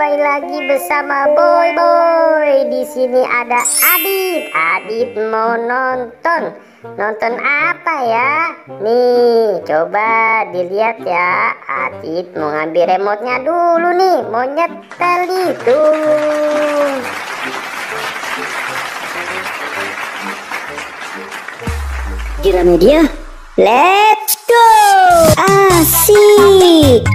kembali lagi bersama Boy. Di sini ada Adit mau nonton apa ya? Nih, coba dilihat ya. Adit mau ngambil remote-nya dulu nih, mau nyetel itu. Gramedia, let's go. Asik.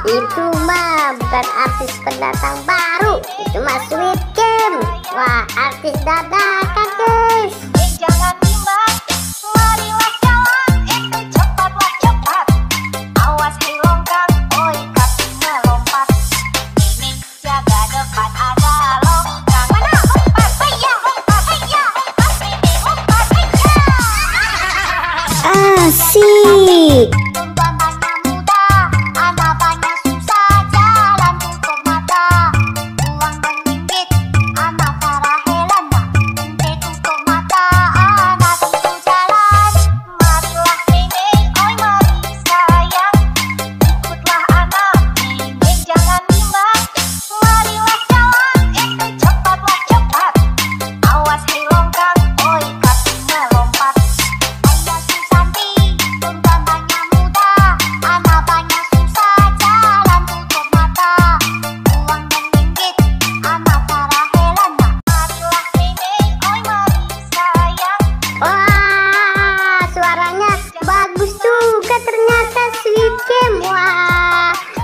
Itu mah bukan artis pendatang baru, itu mah Sweet Game. Wah, artis dadakan guys. Jangan bimbang, marilah jalan, ente cepatlah cepat. Awas hei longkang, oi kaki melompat. Ini jaga depan ada longkang. Mana lompat, heya lompat, heya lompat, ini lompat, heya. Asik.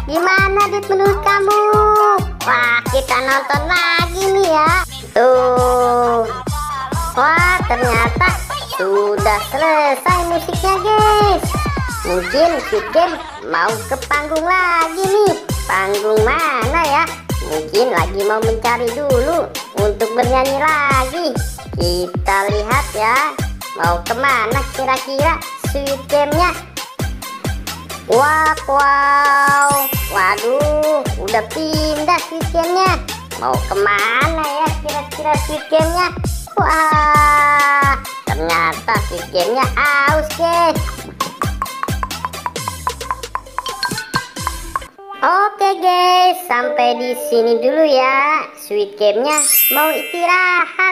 Gimana Dit menurut kamu? Wah, kita nonton lagi nih ya. Tuh. Wah, ternyata sudah selesai musiknya guys. Mungkin Sweet Game mau ke panggung lagi nih. Panggung mana ya? Mungkin lagi mau mencari dulu untuk bernyanyi lagi. Kita lihat ya. Mau kemana kira-kira Sweet Game-nya? Wow, waduh, udah pindah Sweet Game-nya. Mau kemana ya kira-kira Sweet Game-nya? Wah, ternyata Sweet Game-nya aus guys. Oke guys, sampai di sini dulu ya. Sweet Game-nya mau istirahat.